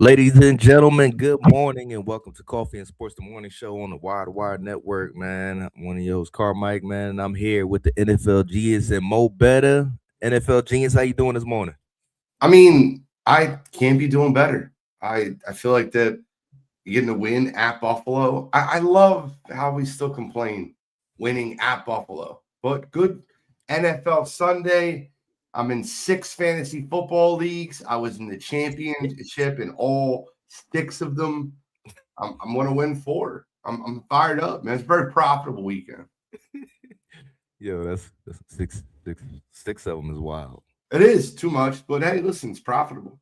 Ladies and gentlemen, good morning and welcome to Coffee and Sports, the morning show on the Wire to Wire Network, man. I'm one of yours, Carmike, man, and I'm here with the NFL genius and Mo Better. NFL genius, how you doing this morning? I can't be doing better. I feel like that getting a win at Buffalo. I love how we still complain winning at Buffalo, but good NFL Sunday. I'm in 6 fantasy football leagues. I was in the championship in all 6 of them. I'm going to win 4. I'm fired up, man. It's a very profitable weekend. Yo, that's six of them is wild. It is too much, but hey, listen, it's profitable.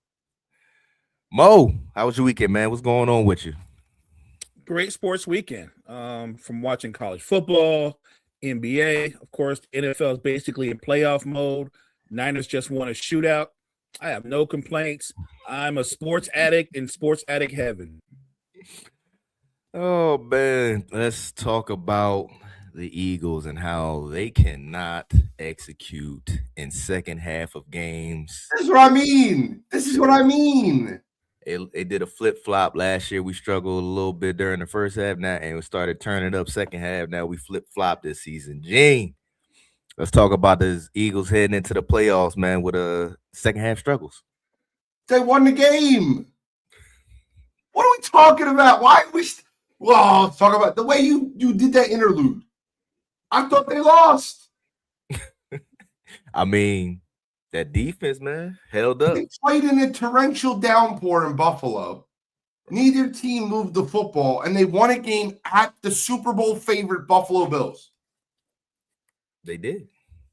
Mo, how was your weekend, man? What's going on with you? Great sports weekend. From watching college football, NBA, of course, the NFL is basically in playoff mode. Niners just won a shootout. I have no complaints. I'm a sports addict in sports addict heaven. Oh man, let's talk about the Eagles and how they cannot execute in second half of games. This is what I mean. It did a flip flop last year. We struggled a little bit during the first half now, and we started turning up second half. Now we flip flop this season. Gene, let's talk about the Eagles heading into the playoffs, man, with second half struggles. They won the game. What are we talking about? Why are we? Well, let's talk about the way you did that interlude. I thought they lost. I mean, that defense, man, held up. They played in a torrential downpour in Buffalo. Neither team moved the football, and they won a game at the Super Bowl favorite Buffalo Bills. They did.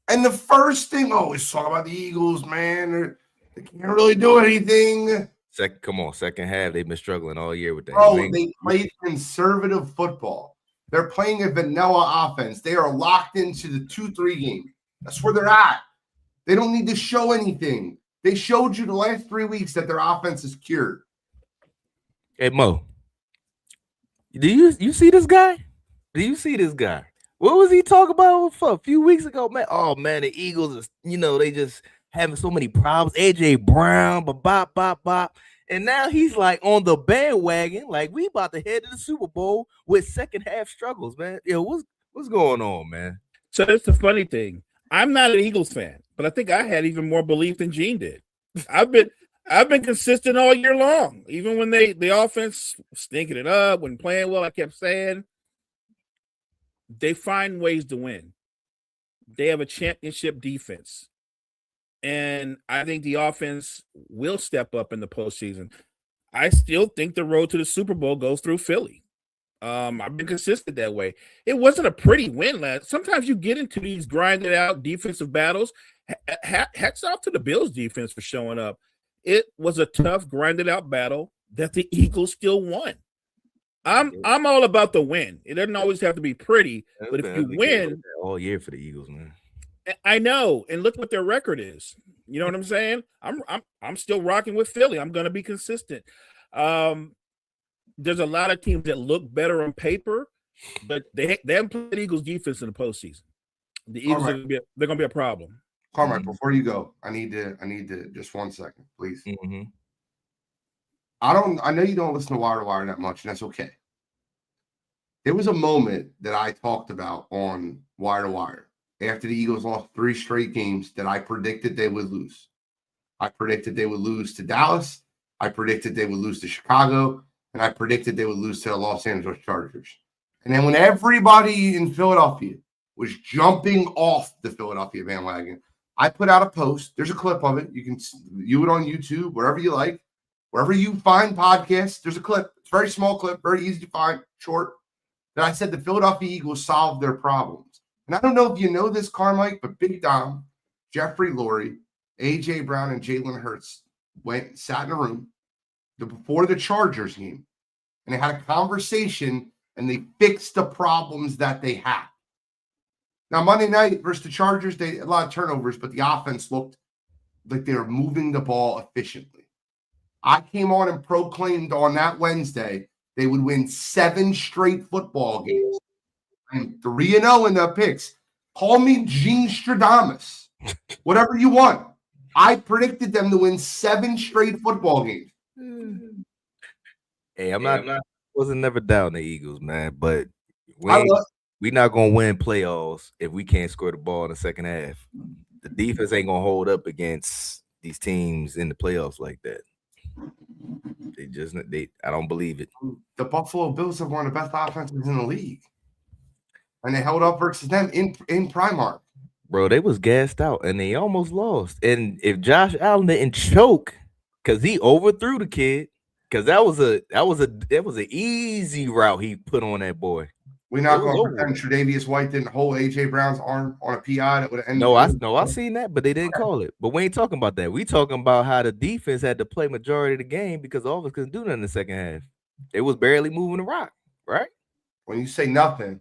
And the first thing, let's talk about the Eagles, man. They can't really do anything. Second half, they've been struggling all year with that. Bro, they played conservative football. They're playing a vanilla offense. They are locked into the 2-3 game. That's where they're at. They don't need to show anything. They showed you the last 3 weeks that their offense is cured. Hey, Mo, do you see this guy? Do you see this guy? What was he talking about for a few weeks ago, man? Oh, man, the Eagles, they just having so many problems. A.J. Brown, bop. And now he's like on the bandwagon, like we about to head to the Super Bowl with second half struggles, man. Yo, what's going on, man? So that's the funny thing. I'm not an Eagles fan, but I think I had even more belief than Gene did. I've been consistent all year long. Even when the offense stinking it up, when playing well, I kept saying they find ways to win. They have a championship defense. And I think the offense will step up in the postseason. I still think the road to the Super Bowl goes through Philly. I've been consistent that way. It wasn't a pretty win last. Sometimes you get into these grinded out defensive battles. Hats off to the Bills defense for showing up. It was a tough, grinded out battle that the Eagles still won. I'm all about the win. It doesn't always have to be pretty, but if you win all year for the Eagles, man. I know, and look what their record is. You know what I'm saying? I'm still rocking with Philly. I'm going to be consistent. There's a lot of teams that look better on paper, but they haven't played the Eagles defense in the postseason. The Eagles they're going to be a problem. Carmine, before you go, I need to just 1 second, please. Mm-hmm. I know you don't listen to Wire to Wire that much, and that's okay. There was a moment that I talked about on Wire to Wire after the Eagles lost 3 straight games that I predicted they would lose. I predicted they would lose to Dallas. I predicted they would lose to Chicago. And I predicted they would lose to the Los Angeles Chargers. And then when everybody in Philadelphia was jumping off the Philadelphia bandwagon, I put out a post. There's a clip of it. You can view it on YouTube, wherever you like. Wherever you find podcasts, there's a clip. It's a very small clip, very easy to find, short. That I said the Philadelphia Eagles solved their problems. And I don't know if you know this, Carmike, but Big Dom, Jeffrey Lurie, A.J. Brown, and Jalen Hurts sat in a room before the Chargers game, and they had a conversation, and they fixed the problems that they had. Now, Monday night versus the Chargers, they had a lot of turnovers, but the offense looked like they were moving the ball efficiently. I came on and proclaimed on that Wednesday they would win 7 straight football games. I'm 3-0 in the picks. Call me Gene Stradamus. Whatever you want. I predicted them to win 7 straight football games. Hey, I'm not wasn't never down the Eagles, man, but I love we not gonna win playoffs if we can't score the ball in the second half. The defense ain't gonna hold up against these teams in the playoffs like that. I don't believe it. the Buffalo Bills have one of the best offenses in the league. And they held up versus them in Primark. Bro, they was gassed out and they almost lost. And if Josh Allen didn't choke, because he overthrew the kid, because that was an easy route he put on that boy. We're not going to pretend Tre'Davious White didn't hold AJ Brown's arm on a PI that would have ended. No, I seen that, but they didn't call it. But we ain't talking about that. We talking about how the defense had to play majority of the game because all of us couldn't do nothing in the second half. It was barely moving the rock, right? When you say nothing,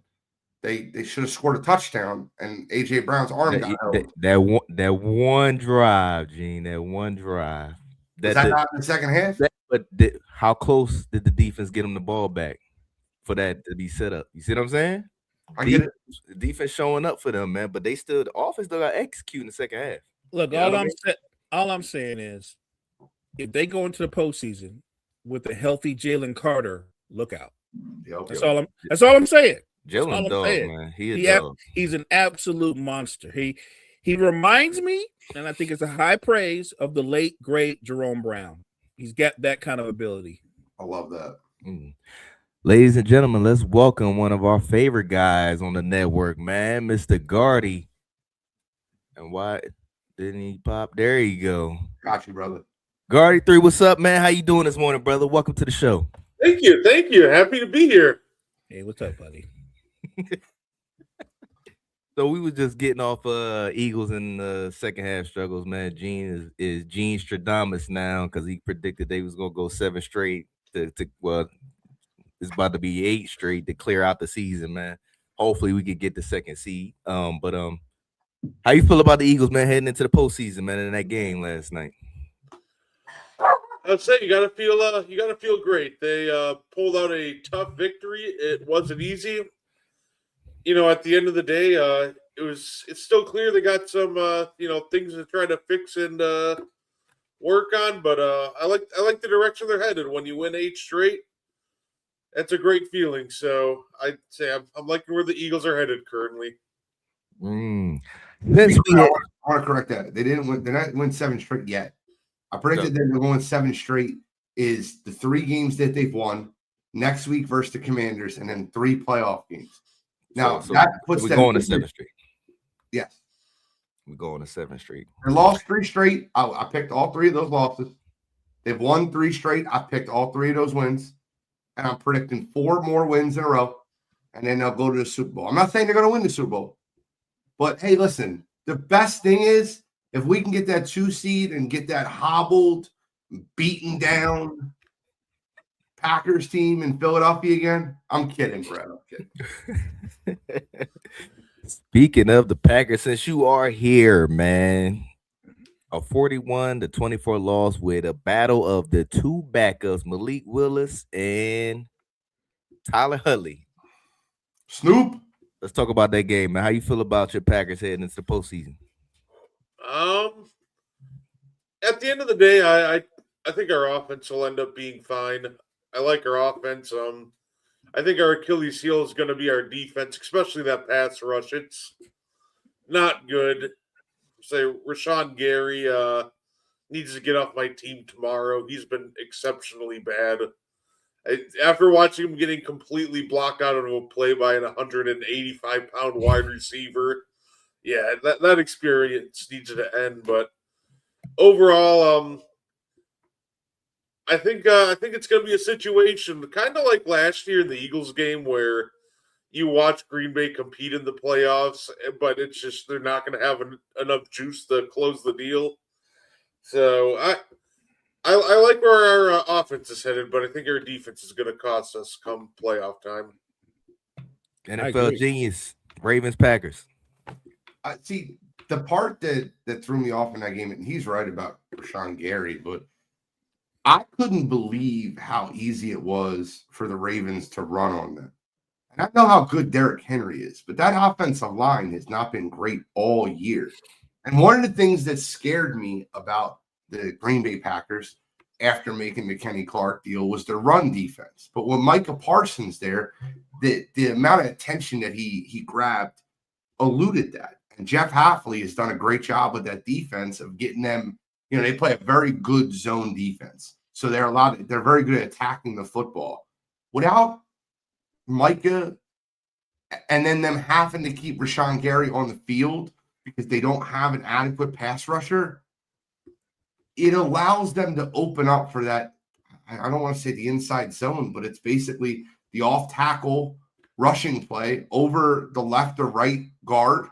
they should have scored a touchdown, and AJ Brown's arm got held. That one drive, Gene. That one drive. Was that not in the second half? How close did the defense get them the ball back for that to be set up? You see what I'm saying? I get it. The defense showing up for them, man, but the offense still got to execute in the second half. Look, all I'm saying is, if they go into the postseason with a healthy Jalen Carter, look out. That's all I'm saying. Jalen dog, man. He's an absolute monster. He reminds me, and I think it's a high praise of the late great Jerome Brown. He's got that kind of ability. I love that. Ladies and gentlemen, let's welcome one of our favorite guys on the network, man, Mr. Gardy. And why didn't he pop? There you go. Got you, brother. Gardy 3, what's up, man? How you doing this morning, brother? Welcome to the show. Thank you. Happy to be here. Hey, what's up, buddy? So we was just getting off Eagles in the second half struggles, man. Gene is Gene Stradamus now because he predicted they was gonna go 7 straight it's about to be 8 straight to clear out the season, man. Hopefully we could get the second seed. But how you feel about the Eagles, man, heading into the postseason, man, in that game last night? I'd say you gotta feel great. They pulled out a tough victory. It wasn't easy. At the end of the day, it's still clear they got some things to try to fix and work on. But I like the direction they're headed. When you win 8 straight, that's a great feeling. So I'd say I'm liking where the Eagles are headed currently. I want to correct that. They didn't win. They're not win 7 straight yet. I predicted they're going 7 straight. Is the 3 games that they've won next week versus the Commanders, and then 3 playoff games. Now that puts them going to 7 straight. Yes, we're going to 7 straight. They lost 3 straight. I picked all 3 of those losses. They've won 3 straight. I picked all 3 of those wins, and I'm predicting 4 more wins in a row, and then they'll go to the Super Bowl. I'm not saying they're going to win the Super Bowl, but hey, listen. The best thing is if we can get that 2 seed and get that hobbled, beaten down Packers team in Philadelphia again. I'm kidding, Brad. I'm kidding. Speaking of the Packers, since you are here, man, a 41-24 loss with a battle of the 2 backups, Malik Willis and Tyler Huntley. Snoop. Let's talk about that game, man. How you feel about your Packers heading into the postseason? At the end of the day, I think our offense will end up being fine. I like our offense. I think our Achilles heel is going to be our defense, especially that pass rush. It's not good. Say Rashawn Gary needs to get off my team tomorrow. He's been exceptionally bad. After watching him getting completely blocked out of a play by an 185-pound wide receiver, yeah, that experience needs to end. But overall, I think it's going to be a situation kind of like last year in the Eagles game where you watch Green Bay compete in the playoffs, but it's just they're not going to have enough juice to close the deal. So I like where our offense is headed, but I think our defense is going to cost us come playoff time. NFL genius, Ravens, Packers. See, the part that threw me off in that game, and he's right about Rashawn Gary, but I couldn't believe how easy it was for the Ravens to run on them. And I know how good Derrick Henry is, but that offensive line has not been great all year. And one of the things that scared me about the Green Bay Packers, after making the Kenny Clark deal was their run defense. But when Micah Parsons there, the amount of attention that he grabbed eluded that. And Jeff Hafley has done a great job with that defense of getting them, they play a very good zone defense. So they're very good at attacking the football. Without Micah and then them having to keep Rashawn Gary on the field because they don't have an adequate pass rusher, it allows them to open up for that. I don't want to say the inside zone, but it's basically the off tackle rushing play over the left or right guard,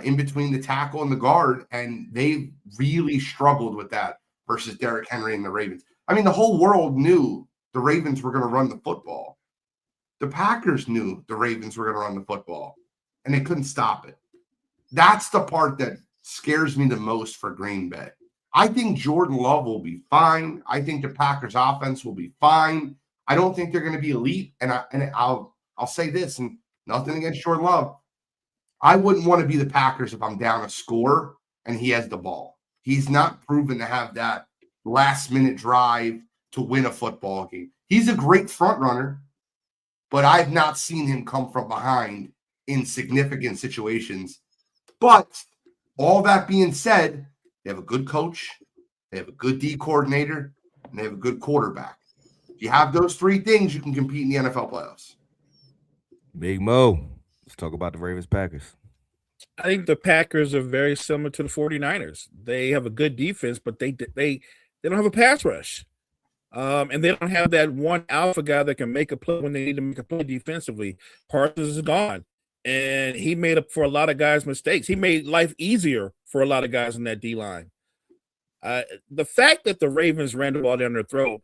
in between the tackle and the guard. And they really struggled with that versus Derrick Henry and the Ravens. I mean, the whole world knew the Ravens were going to run the football. The Packers knew the Ravens were going to run the football, and they couldn't stop it. That's the part that scares me the most for Green Bay. I think Jordan Love will be fine. I think the Packers offense will be fine. I don't think they're going to be elite. And I'll say this, and nothing against Jordan Love. I wouldn't want to be the Packers if I'm down a score and he has the ball. He's not proven to have that last-minute drive to win a football game. He's a great front runner, but I've not seen him come from behind in significant situations. But all that being said, they have a good coach, they have a good D coordinator, and they have a good quarterback. If you have those three things, you can compete in the NFL playoffs. Big Mo, let's talk about the Ravens Packers. I think the Packers are very similar to the 49ers. They have a good defense, but they don't have a pass rush. And they don't have that one alpha guy that can make a play when they need to make a play defensively. Parsons is gone, and he made up for a lot of guys' mistakes. He made life easier for a lot of guys in that D-line. The fact that the Ravens ran the ball down their throat,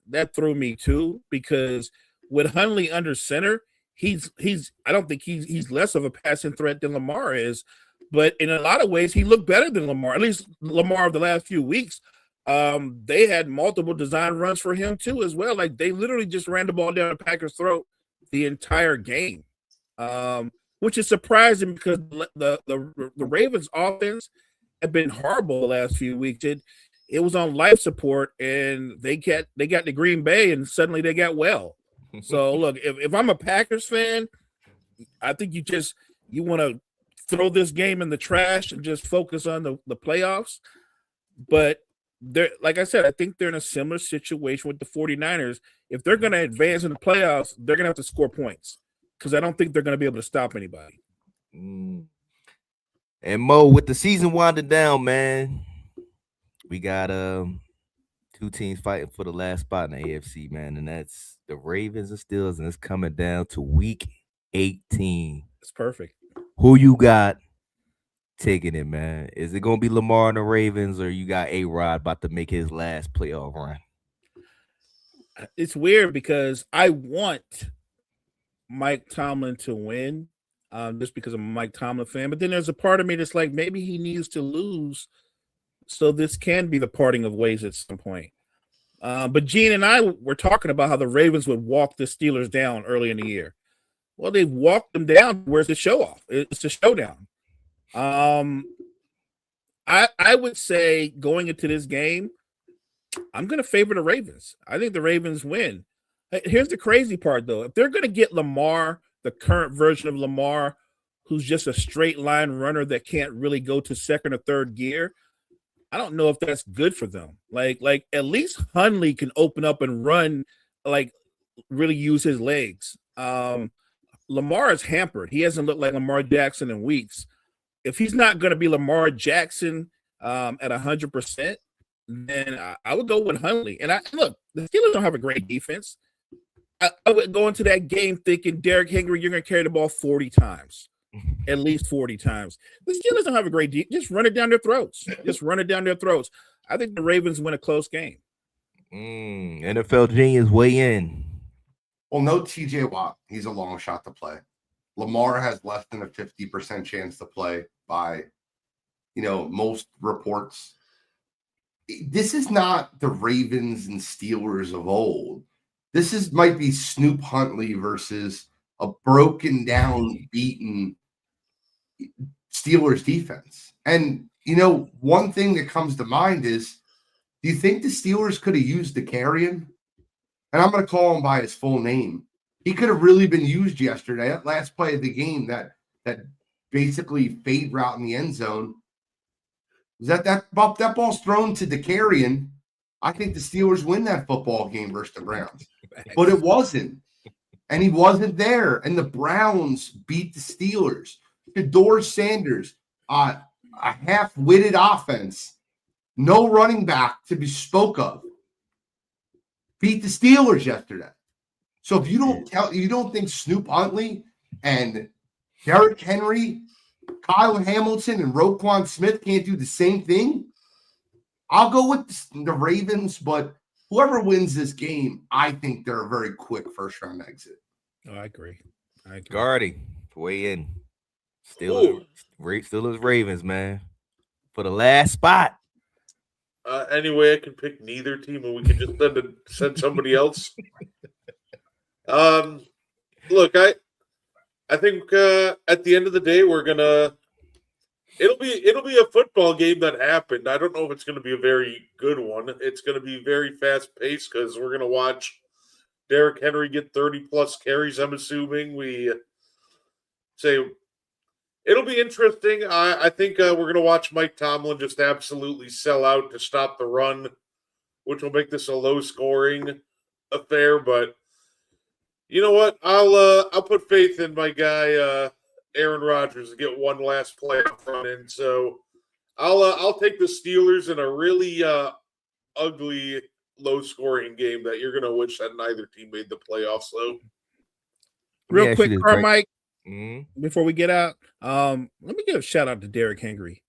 that threw me too, because with Hundley under center, I don't think he's less of a passing threat than Lamar is, but in a lot of ways he looked better than Lamar. At least Lamar of the last few weeks. They had multiple design runs for him too as well. Like they literally just ran the ball down the Packers' throat the entire game, which is surprising because the Ravens' offense had been horrible the last few weeks. It was on life support, and they got to Green Bay, and suddenly they got well. So look, if I'm a Packers fan, I think you want to throw this game in the trash and just focus on the playoffs. But they're, like I said, I think they're in a similar situation with the 49ers. If they're going to advance in the playoffs, they're going to have to score points because I don't think they're going to be able to stop anybody. And Mo, with the season winding down, man, we got two teams fighting for the last spot in the AFC, man, and that's the Ravens and Steelers, and it's coming down to week 18. It's perfect. Who you got taking it, man? Is it gonna be Lamar and the Ravens, or you got A-Rod about to make his last playoff run? It's weird because I want Mike Tomlin to win, just because I'm a Mike Tomlin fan. But then there's a part of me that's like, maybe he needs to lose, so this can be the parting of ways at some point. But Gene and I were talking about how the Ravens would walk the Steelers down early in the year. Well, they've walked them down. Where's the show off? It's a showdown. I would say going into this game, I'm going to favor the Ravens. I think the Ravens win. Here's the crazy part, though. If they're going to get Lamar, the current version of Lamar, who's just a straight line runner that can't really go to second or third gear, I don't know if that's good for them. Like at least Hundley can open up and run, like really use his legs. Lamar is hampered. He hasn't looked like Lamar Jackson in weeks. If he's not going to be Lamar Jackson at 100%, then I would go with Hundley. And look, the Steelers don't have a great defense. I would go into that game thinking, Derrick Henry, you're going to carry the ball 40 times. At least 40 times. The Steelers don't have a great defense. Just run it down their throats. I think the Ravens win a close game. NFL Genius weigh in. Well, no TJ Watt. He's a long shot to play. Lamar has less than a 50% chance to play by, most reports. This is not the Ravens and Steelers of old. This might be Snoop Huntley versus a broken down, beaten Steelers defense. And, one thing that comes to mind is Do you think the Steelers could have used DeCarrion? And I'm going to call him by his full name. He could have really been used yesterday. That last play of the game, that basically fade route in the end zone. That ball's thrown to DeCarrion. I think the Steelers win that football game versus the Browns. But it wasn't. And he wasn't there. And the Browns beat the Steelers. Shedeur Sanders, a half-witted offense, no running back to be spoke of, beat the Steelers yesterday. So if you don't think Snoop Huntley and Derrick Henry, Kyle Hamilton, and Roquan Smith can't do the same thing, I'll go with the Ravens, but whoever wins this game, I think they're a very quick first-round exit. Oh, I agree. Guardy, weigh in. Steelers Ravens, man. For the last spot. Anyway, I can pick neither team, and we can just send somebody else. Look, I think at the end of the day, it'll be a football game that happened. I don't know if it's going to be a very good one. It's going to be very fast paced because we're going to watch Derrick Henry get 30+ carries. I'm assuming we say it'll be interesting. I think we're going to watch Mike Tomlin just absolutely sell out to stop the run, which will make this a low-scoring affair. But you know what? I'll put faith in my guy Aaron Rodgers to get one last playoff run in. So I'll take the Steelers in a really ugly, low-scoring game that you're going to wish that neither team made the playoffs. So, real quick, Carmike. Mm-hmm. Before we get out, let me give a shout out to Derrick Henry.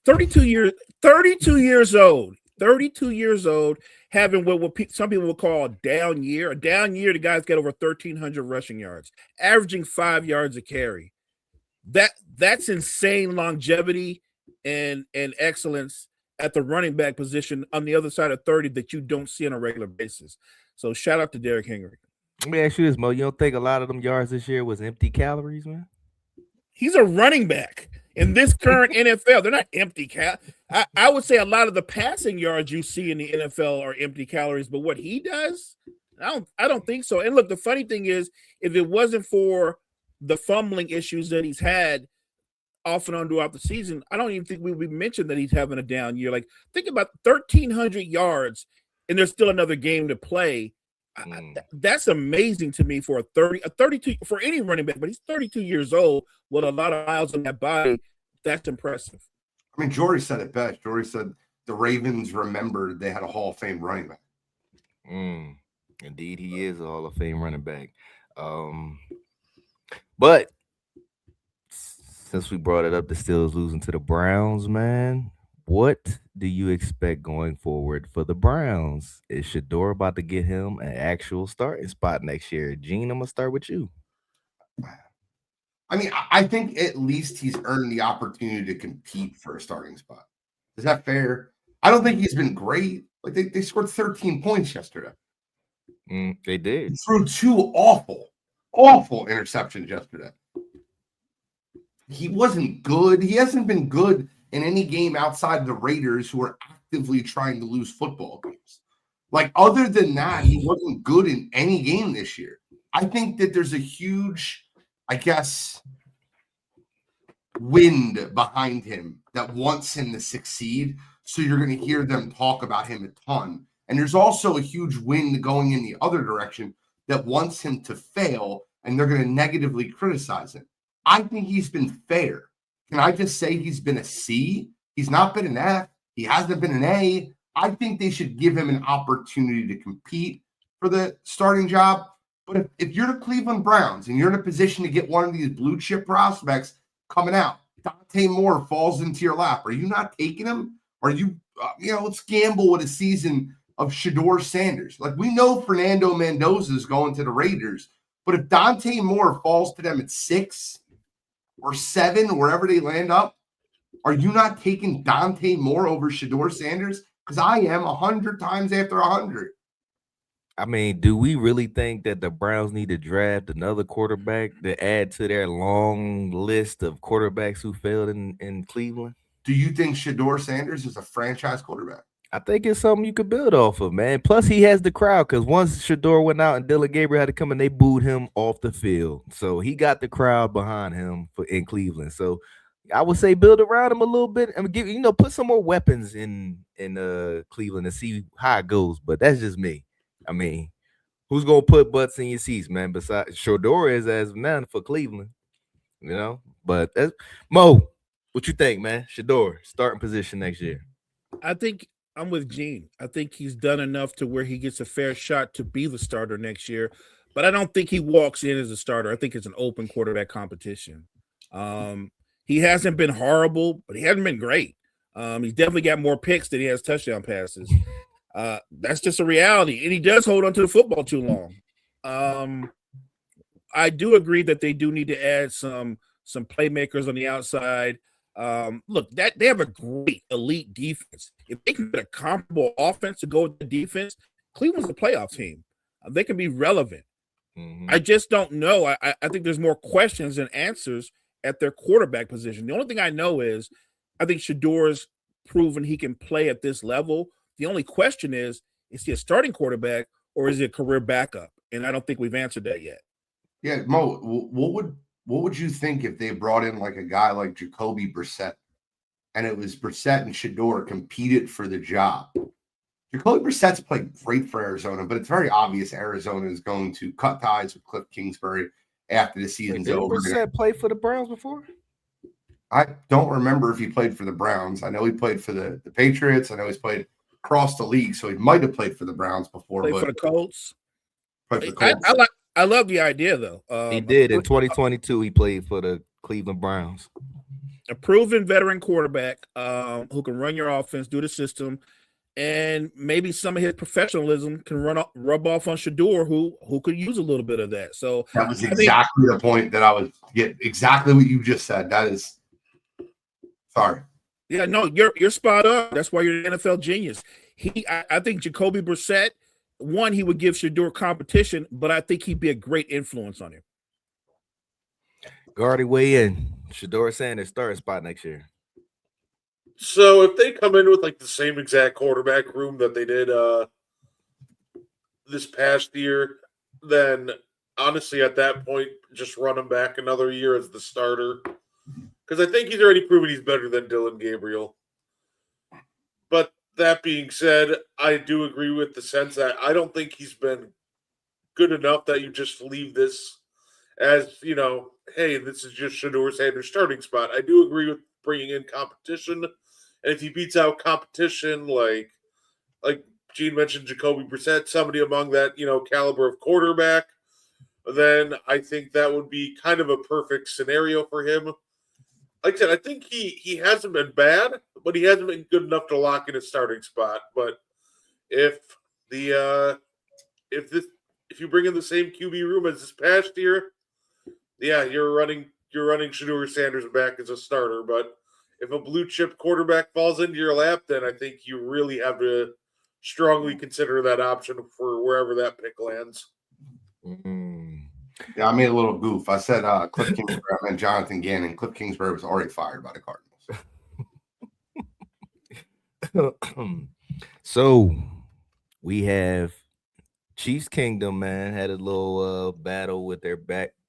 32 years old, having what some people would call a down year. A down year, the guy's got over 1,300 rushing yards, averaging 5 yards a carry. That's insane longevity and excellence at the running back position on the other side of 30 that you don't see on a regular basis. So shout out to Derrick Henry. Let me ask you this, Mo. You don't think a lot of them yards this year was empty calories, man? He's a running back in this current NFL. They're not empty I would say a lot of the passing yards you see in the NFL are empty calories, but what he does, I don't think so. And look, the funny thing is, if it wasn't for the fumbling issues that he's had off and on throughout the season, I don't even think we would mention that he's having a down year. Like, think about 1,300 yards, and there's still another game to play. That's amazing to me for a 32 for any running back, but he's 32 years old with a lot of miles on that body. That's impressive. I mean, Jory said it best. Jory said the Ravens remembered they had a Hall of Fame running back. Indeed, he is a Hall of Fame running back. But since we brought it up, the Steelers losing to the Browns, man, what do you expect going forward for the Browns? Is Shedeur about to get him an actual starting spot next year? Gene, I'm going to start with you. I mean, I think at least he's earned the opportunity to compete for a starting spot. Is that fair? I don't think he's been great. Like, they scored 13 points yesterday. They did. He threw 2 awful interceptions yesterday. He wasn't good. He hasn't been good in any game outside of the Raiders, who are actively trying to lose football games. Like, other than that, he wasn't good in any game this year. I think that there's a huge, I guess, wind behind him that wants him to succeed. So you're going to hear them talk about him a ton. And there's also a huge wind going in the other direction that wants him to fail, and they're going to negatively criticize him. I think he's been fair. Can I just say he's been a C? He's not been an F. He hasn't been an A. I think they should give him an opportunity to compete for the starting job. But if you're the Cleveland Browns and you're in a position to get one of these blue chip prospects coming out, Dante Moore falls into your lap, are you not taking him? Are you, let's gamble with a season of Shedeur Sanders. Like, we know Fernando Mendoza is going to the Raiders, but if Dante Moore falls to them at 6 or 7, wherever they land up, are you not taking Dante Moore over Shedeur Sanders? Because I am 100 times after 100. I mean, do we really think that the Browns need to draft another quarterback to add to their long list of quarterbacks who failed in Cleveland? Do you think Shedeur Sanders is a franchise quarterback? I think it's something you could build off of, man. Plus, he has the crowd because once Shador went out and Dylan Gabriel had to come and they booed him off the field. So he got the crowd behind him in Cleveland. So I would say build around him a little bit and give put some more weapons in Cleveland and see how it goes. But that's just me. I mean, who's gonna put butts in your seats, man? Besides Shador is as man for Cleveland, But that's Mo. What you think, man? Shador starting position next year. I think I'm with Gene. I think he's done enough to where he gets a fair shot to be the starter next year, but I don't think he walks in as a starter. I think it's an open quarterback competition. He hasn't been horrible, but he hasn't been great. He's definitely got more picks than he has touchdown passes. That's just a reality, and he does hold on to the football too long. I do agree that they do need to add some playmakers on the outside. Look, that they have a great elite defense. If they can get a comparable offense to go with the defense, Cleveland's a playoff team. They can be relevant. Mm-hmm. I just don't know. I think there's more questions than answers at their quarterback position. The only thing I know is I think Shador's proven he can play at this level. The only question is he a starting quarterback or is he a career backup? And I don't think we've answered that yet. Yeah, Mo, what would you think if they brought in like a guy like Jacoby Brissett, and it was Brissett and Shador competed for the job? Jacoby Brissett's played great for Arizona, but it's very obvious Arizona is going to cut ties with Cliff Kingsbury after the season's over. Brissett played for the Browns before? I don't remember if he played for the Browns. I know he played for the Patriots. I know he's played across the league, so he might have played for the Browns before. Played for the Colts. Played for the Colts. I love the idea, though. He did in 2022. He played for the Cleveland Browns. A proven veteran quarterback who can run your offense, do the system, and maybe some of his professionalism can rub off on Shador, who could use a little bit of that. So that was exactly the point that I was getting. Exactly what you just said. That is, sorry. Yeah, no, you're spot on. That's why you're an NFL genius. I think Jacoby Brissett. One, he would give Shador competition, but I think he'd be a great influence on him. Guardy weigh in. Shador Sanders starting spot next year. So if they come in with like the same exact quarterback room that they did this past year, then honestly at that point, just run him back another year as the starter. Because I think he's already proven he's better than Dylan Gabriel. But that being said, I do agree with the sense that I don't think he's been good enough that you just leave this as, hey, this is just Shador Sanders' starting spot. I do agree with bringing in competition. And if he beats out competition, like Gene mentioned, Jacoby Brissett, somebody among that, caliber of quarterback, then I think that would be kind of a perfect scenario for him. Like I said, I think he hasn't been bad, but he hasn't been good enough to lock in a starting spot. But if you bring in the same QB room as this past year, yeah, you're running Shador Sanders back as a starter. But if a blue chip quarterback falls into your lap, then I think you really have to strongly consider that option for wherever that pick lands. Mm-hmm. Yeah, I made a little goof. I said Cliff Kingsbury. I meant Jonathan Gannon. Cliff Kingsbury was already fired by the Cardinals. So we have Chiefs Kingdom, man, had a little battle with their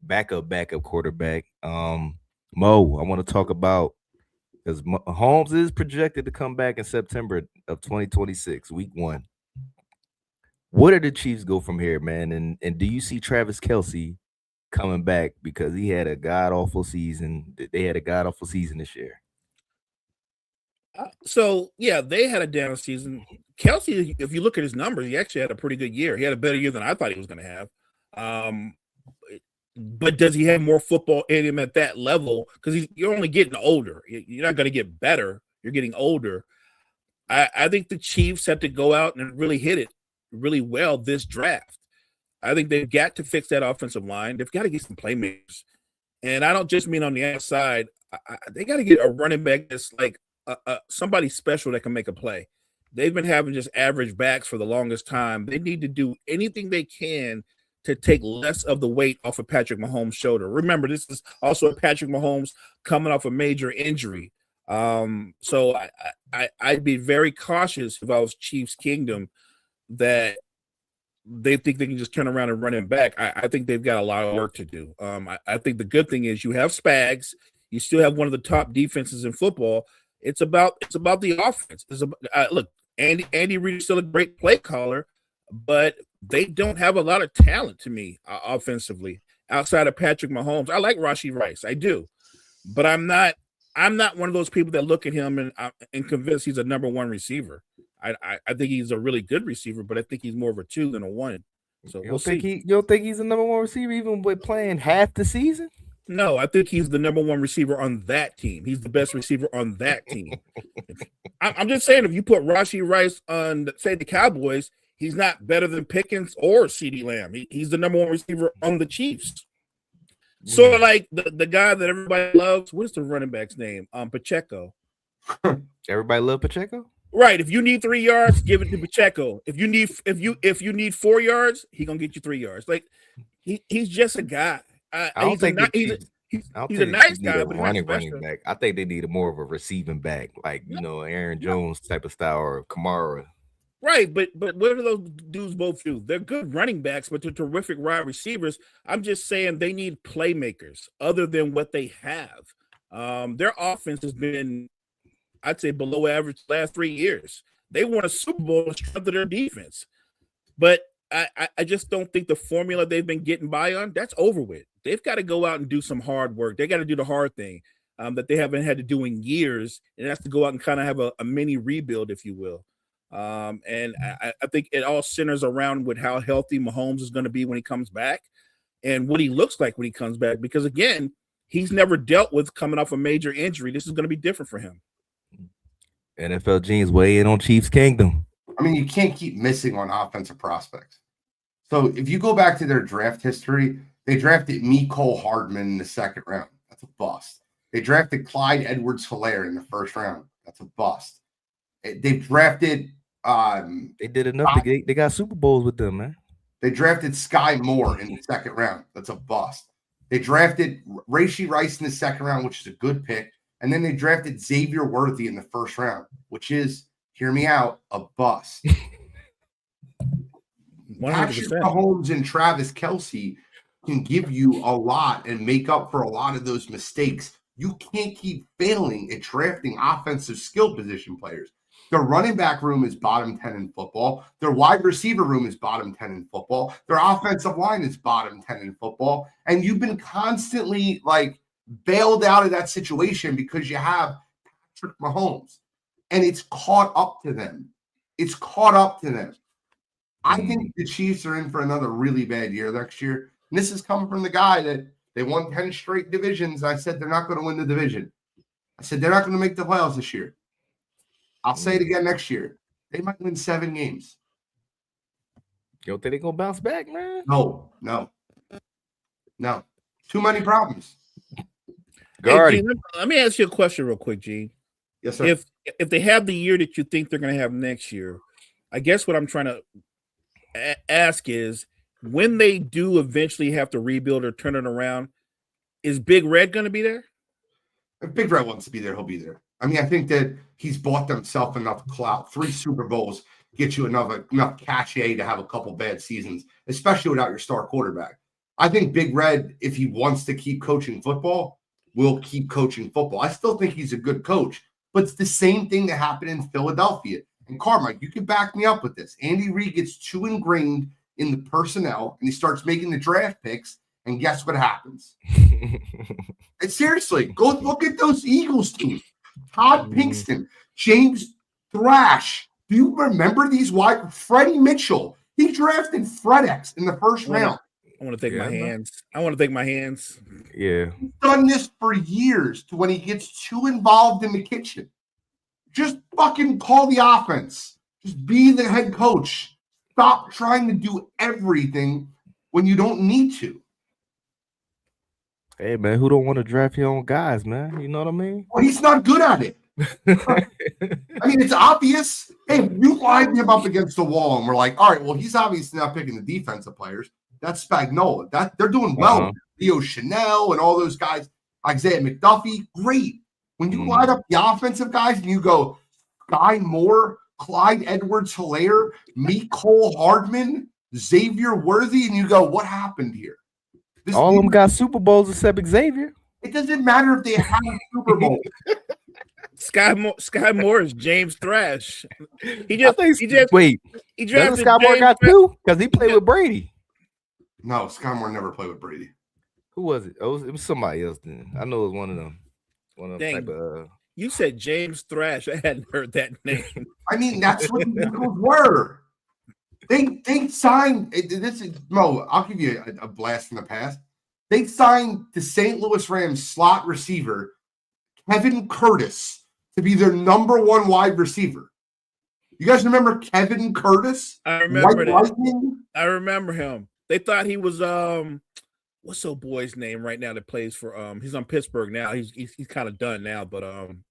backup quarterback. Mo, I want to talk about because Mahomes is projected to come back in September of 2026, week 1. Where do the Chiefs go from here, man? And do you see Travis Kelce coming back because he had a god-awful season? They had a god-awful season this year. So, yeah, they had a down season. Kelce, if you look at his numbers, he actually had a pretty good year. He had a better year than I thought he was going to have. But does he have more football in him at that level? Because you're only getting older. You're not going to get better. You're getting older. I think the Chiefs have to go out and really hit it really well this draft. I think they've got to fix that offensive line. They've got to get some playmakers. And I don't just mean on the outside. They got to get a running back that's like somebody special that can make a play. They've been having just average backs for the longest time. They need to do anything they can to take less of the weight off of Patrick Mahomes' shoulder. Remember, this is also Patrick Mahomes coming off a major injury. So I'd be very cautious if I was Chiefs Kingdom that they think they can just turn around and run him back. I think they've got a lot of work to do. I think the good thing is you have Spags. You still have one of the top defenses in football. It's about the offense. Look, Andy Reid is still a great play caller, but they don't have a lot of talent to me offensively outside of Patrick Mahomes. I like Rashee Rice, I do, but I'm not one of those people that look at him and convinced he's a number one receiver. I think he's a really good receiver, but I think he's more of a 2 than a 1. So we'll see. You don't think he's the number one receiver even with playing half the season? No, I think he's the number one receiver on that team. He's the best receiver on that team. I'm just saying, if you put Rashee Rice on, say, the Cowboys, he's not better than Pickens or CeeDee Lamb. He's the number one receiver on the Chiefs. Sort of like the guy that everybody loves. What's the running back's name? Pacheco. Everybody love Pacheco? Right. If you need 3 yards, give it to Pacheco. If you need 4 yards, he's gonna get you 3 yards. Like he's just a guy. He's a nice guy, but running back. I think they need more of a receiving back, like Aaron Jones type of style or Kamara. Right, but what do those dudes both do? They're good running backs, but they're terrific wide receivers. I'm just saying they need playmakers other than what they have. Their offense has been, I'd say, below average the last 3 years. They won a Super Bowl to strengthen their defense. But I just don't think the formula they've been getting by on, that's over with. They've got to go out and do some hard work. They got to do the hard thing that they haven't had to do in years, and that's to go out and kind of have a mini rebuild, if you will. And I think it all centers around with how healthy Mahomes is going to be when he comes back and what he looks like when he comes back. Because, again, he's never dealt with coming off a major injury. This is going to be different for him. NFL Gene's way in on Chiefs Kingdom. I mean, you can't keep missing on offensive prospects. So if you go back to their draft history, they drafted Mecole Hardman in the second round. That's a bust. They drafted Clyde Edwards-Helaire in the first round. That's a bust. They drafted they did enough. They got Super Bowls with them, man. They drafted Sky Moore in the second round. That's a bust. They drafted Rashee Rice in the second round, which is a good pick. And then they drafted Xavier Worthy in the first round, which is, hear me out, a bust. 100%. Patrick Mahomes and Travis Kelce can give you a lot and make up for a lot of those mistakes. You can't keep failing at drafting offensive skill position players. Their running back room is bottom 10 in football. Their wide receiver room is bottom 10 in football. Their offensive line is bottom 10 in football. And you've been constantly bailed out of that situation because you have Patrick Mahomes. And it's caught up to them. I think the Chiefs are in for another really bad year next year. And this is coming from the guy that they won 10 straight divisions. I said they're not going to win the division. I said they're not going to make the playoffs this year. I'll say it again next year. They might win 7 games. You don't think they're going to bounce back, man? No. Too many problems. Hey, Gene, let me ask you a question real quick, Gene. Yes, sir. If they have the year that you think they're going to have next year, I guess what I'm trying to ask is, when they do eventually have to rebuild or turn it around, is Big Red going to be there? If Big Red wants to be there, he'll be there. I mean, I think that he's bought himself enough clout. 3 Super Bowls get you enough cachet to have a couple bad seasons, especially without your star quarterback. I think Big Red, if he wants to keep coaching football, will keep coaching football. I still think he's a good coach, but it's the same thing that happened in Philadelphia. And Carmike, you can back me up with this. Andy Reid gets too ingrained in the personnel, and he starts making the draft picks, and guess what happens? And seriously, go look at those Eagles teams. Todd Pinkston, James Thrash. Do you remember these wide? Freddie Mitchell. He drafted FredEx in the first round. I want to take my hands. Yeah. He's done this for years to when he gets too involved in the kitchen. Just fucking call the offense. Just be the head coach. Stop trying to do everything when you don't need to. Hey, man, who don't want to draft your own guys, man? You know what I mean? Well, he's not good at it. I mean, it's obvious. Hey, you lined him up against the wall, and we're like, all right, well, he's obviously not picking the defensive players. That's Spagnuolo. They're doing well. Leo Chanel and all those guys. Isaiah McDuffie, great. When you line up the offensive guys and you go Sky Moore, Clyde Edwards-Helaire, Mecole Hardman, Xavier Worthy, and you go, what happened here? All of them got Super Bowls except Xavier. It doesn't matter if they have a Super Bowl. Sky Moore is James Thrash. Wait, doesn't Sky Moore got two? Because he played with Brady. No, Sky Moore never played with Brady. Who was it? Oh, it was somebody else then. I know it was one of them. Dang. Type of. You said James Thrash. I hadn't heard that name. I mean, that's what the Eagles were. They signed. This is Mo. I'll give you a blast from the past. They signed the St. Louis Rams slot receiver Kevin Curtis to be their number one wide receiver. You guys remember Kevin Curtis? I remember that. Lightning? I remember him. They thought he was what's the boy's name right now that plays for he's on Pittsburgh now. He's kind of done now, but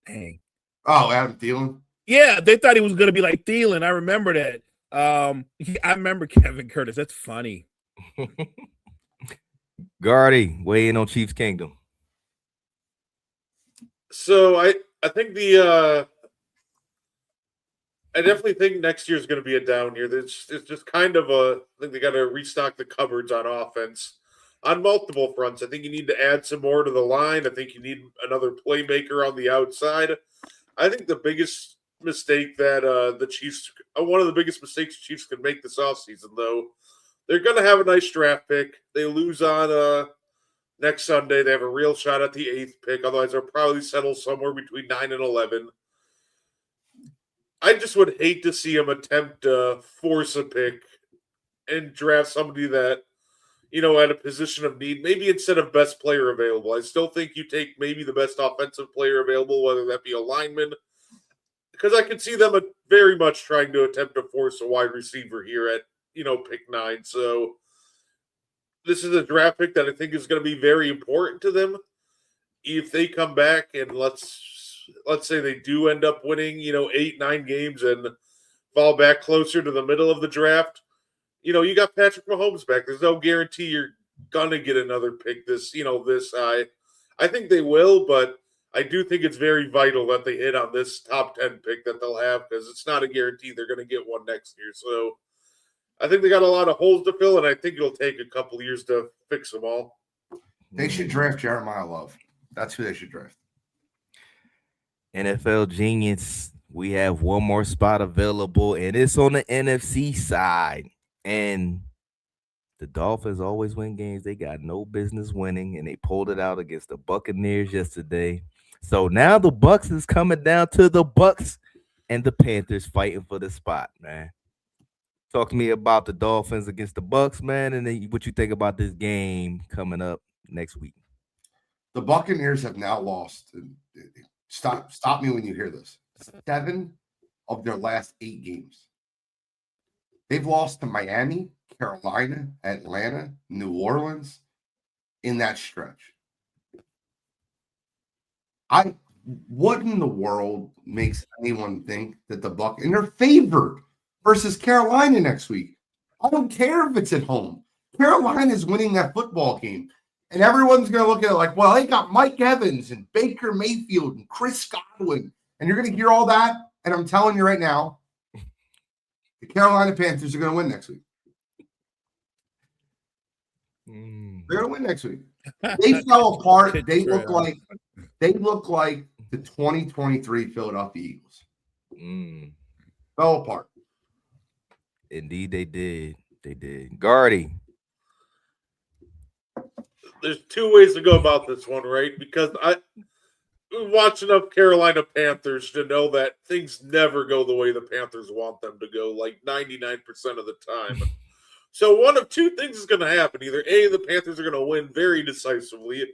dang. Oh, Adam Thielen? Yeah, they thought he was gonna be like Thielen. I remember that. I remember Kevin Curtis. That's funny. Gardy, weigh in on Chiefs Kingdom. So I think I definitely think next year is going to be a down year. It's just kind of I think they got to restock the cupboards on offense on multiple fronts. I think you need to add some more to the line. I think you need another playmaker on the outside. I think the biggest mistake that the Chiefs, one of the biggest mistakes the Chiefs can make this offseason, though, they're going to have a nice draft pick. They lose on next Sunday. They have a real shot at the 8th pick. Otherwise, they'll probably settle somewhere between 9 and 11. I just would hate to see them attempt to force a pick and draft somebody that, at a position of need, maybe instead of best player available. I still think you take maybe the best offensive player available, whether that be a lineman, because I could see them very much trying to attempt to force a wide receiver here at, pick 9. So this is a draft pick that I think is going to be very important to them. If they come back and let's say they do end up winning, 8-9 games and fall back closer to the middle of the draft, you got Patrick Mahomes back. There's no guarantee you're gonna get another pick this high. I think they will, but I do think it's very vital that they hit on this top 10 pick that they'll have, because it's not a guarantee they're gonna get one next year. So I think they got a lot of holes to fill, and I think it'll take a couple years to fix them all. They should draft Jeremiah Love. That's who they should draft. NFL Genius, we have one more spot available, and it's on the NFC side. And the Dolphins always win games they got no business winning, and they pulled it out against the Buccaneers yesterday. So now the Bucs is coming down to the Bucs and the Panthers fighting for the spot, man. Talk to me about the Dolphins against the Bucs, man, and then what you think about this game coming up next week. The Buccaneers have now lost. Stop me when you hear this. 7 of their last 8 games. They've lost to Miami, Carolina, Atlanta, New Orleans in that stretch. What in the world makes anyone think that and they're favored versus Carolina next week? I don't care if it's at home. Carolina is winning that football game. And everyone's going to look at it like, well, they got Mike Evans and Baker Mayfield and Chris Godwin. And you're going to hear all that. And I'm telling you right now, the Carolina Panthers are going to win next week. They're going to win next week. They fell apart. They look like the 2023 Philadelphia Eagles. Fell apart. Indeed, they did. They did. Gardy. There's 2 ways to go about this one, right? Because I watch enough Carolina Panthers to know that things never go the way the Panthers want them to go, like 99% of the time. So one of 2 things is going to happen. Either A, the Panthers are going to win very decisively,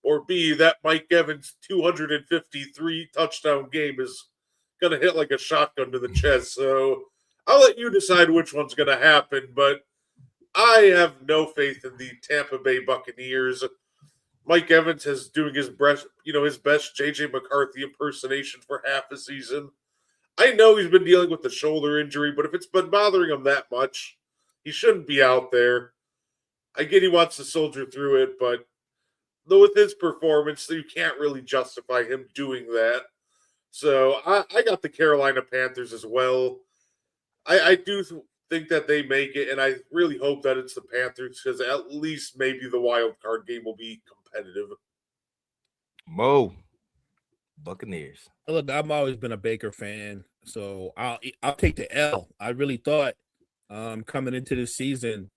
or B, that Mike Evans 253 touchdown game is going to hit like a shotgun to the chest. So I'll let you decide which one's going to happen, but I have no faith in the Tampa Bay Buccaneers. Mike Evans is doing his best, JJ McCarthy impersonation for half a season. I know he's been dealing with the shoulder injury, but if it's been bothering him that much, he shouldn't be out there. I get he wants to soldier through it, but though with his performance, you can't really justify him doing that. So I got the Carolina Panthers as well. I do think that they make it, and I really hope that it's the Panthers because at least maybe the wild card game will be competitive. Mo, Buccaneers. Look, I've always been a Baker fan, so I'll take the L. I really thought coming into the season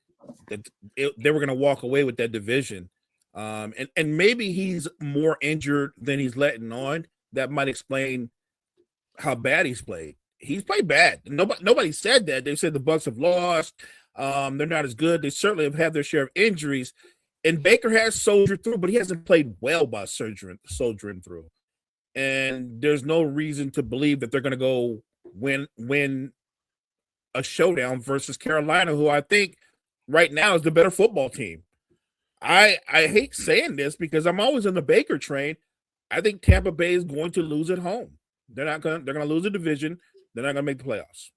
that they were going to walk away with that division, and maybe he's more injured than he's letting on. That might explain how bad he's played. He's played bad. Nobody said that. They said the Bucs have lost. They're not as good. They certainly have had their share of injuries, and Baker has soldiered through, but he hasn't played well by soldiering through. And there's no reason to believe that they're going to go win a showdown versus Carolina, who I think right now is the better football team. I hate saying this because I'm always in the Baker train. I think Tampa Bay is going to lose at home. They're going to lose a division. They're not going to make the playoffs.